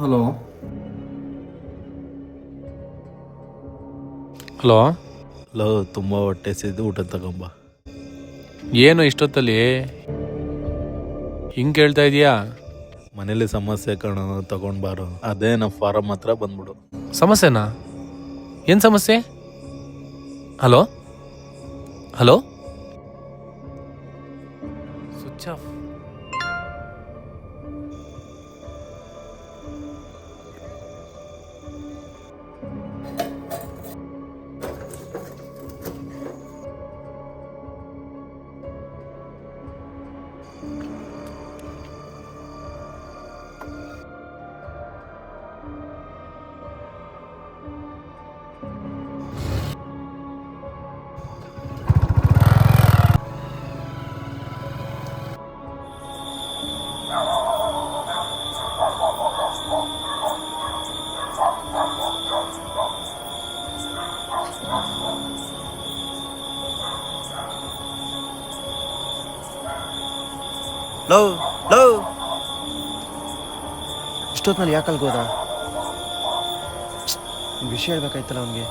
Hello. Hello. Low ತುಂಬ ಹೊಟ್ಟೆ ಸಿದ್ದು ಊಟ ತಗೊಂಬ. ಏನು ಇಷ್ಟೊತ್ತಲ್ಲಿ ಹಿಂಗೆ ಕೇಳ್ತಾ ಇದೀಯಾ? ಮನೇಲಿ ಸಮಸ್ಯೆ ಕಣ, ತಗೊಂಡ್ಬಾರು. ಅದೇ ನಮ್ಮ ಫಾರಂ ಹತ್ರ ಬಂದ್ಬಿಡು. ಸಮಸ್ಯೆನಾ? ಏನು ಸಮಸ್ಯೆ? Hello hello. Switch off. ಲೋ ಲೋ ಇಷ್ಟೊತ್ತಿನಲ್ಲಿ ಯಾಕೆ ಅಲ್ಗೋದ? ವಿಷಯ ಹೇಳ್ಬೇಕಾಯ್ತಲ್ಲ ಅವನಿಗೆ.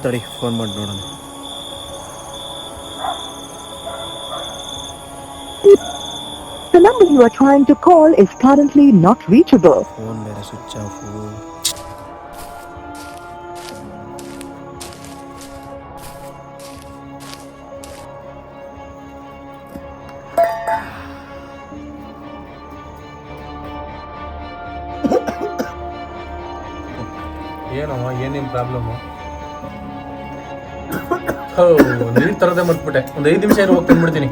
ತಡಿ, ಫೋನ್ ಮಾಡಿ ನೋಡೋಣ. The number you are trying to call is currently not reachable. Phone ಬೇರೆ ಸ್ವಿಚ್ ಆಫ್. ಏನಮ್ಮ, ಏನೇನು ಪ್ರಾಬ್ಲಮ್ಮು? ನೀರು ತರದೆ ಮರ್ತ್ಬಿಟ್ಟೆ. ಒಂದು 5 ನಿಮಿಷ ಇರೋ ಹೋಗಿ ತಂದ್ಬಿಡ್ತೀನಿ.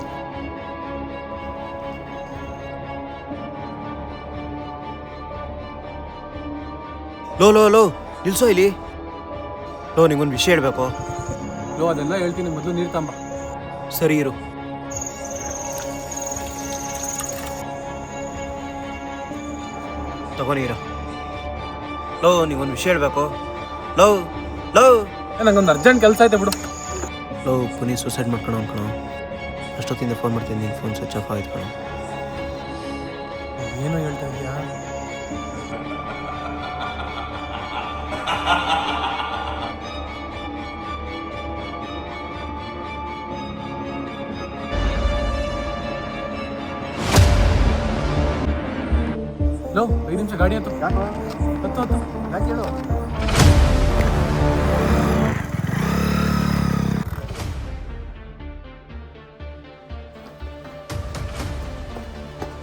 ಲೋ ಲೋ ಲೋ ನಿಲ್ಸೋ ಇಲ್ಲಿ. ಲೋ, ನಿಂಗೊಂದು ವಿಷಯ ಹೇಳ್ಬೇಕು. ಲೋ, ಅದೆಲ್ಲ ಹೇಳ್ತೀನಿ, ಮೊದಲು ನೀರು ತಂಬ. ಸರಿ ಇರು. ತಗೋ ನೀರು. ಲೋ, ನಿಂಗೊಂದು ವಿಷಯ ಹೇಳ್ಬೇಕು. ಲೋ ಲೋ ನಂಗೊಂದು ಅರ್ಜೆಂಟ್ ಕೆಲಸ ಐತೆ ಬಿಡು. ಲೋ, ಪುನೀ ಸೂಸೈಡ್ ಮಾಡ್ಕೊಳೋ ಅನ್ಕೊಳೋ. ಅಷ್ಟೊತ್ತಿಂದ ಫೋನ್ ಮಾಡ್ತೀನಿ, ನಿನ್ನ ಫೋನ್ ಸ್ವಿಚ್ ಆಫ್ ಆಯ್ತು ಕಣೋ. ಏನೋ ಹೇಳ್ತಾ ಇದೀಯಾ? ಲೋ, 5 ನಿಮಿಷ ಗಾಡಿ ಹತ್ತು. ಹತ್ತು ಯಾಕೆ ಹೇಳು?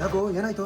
ಯಾಕೋ, ಏನಾಯ್ತು?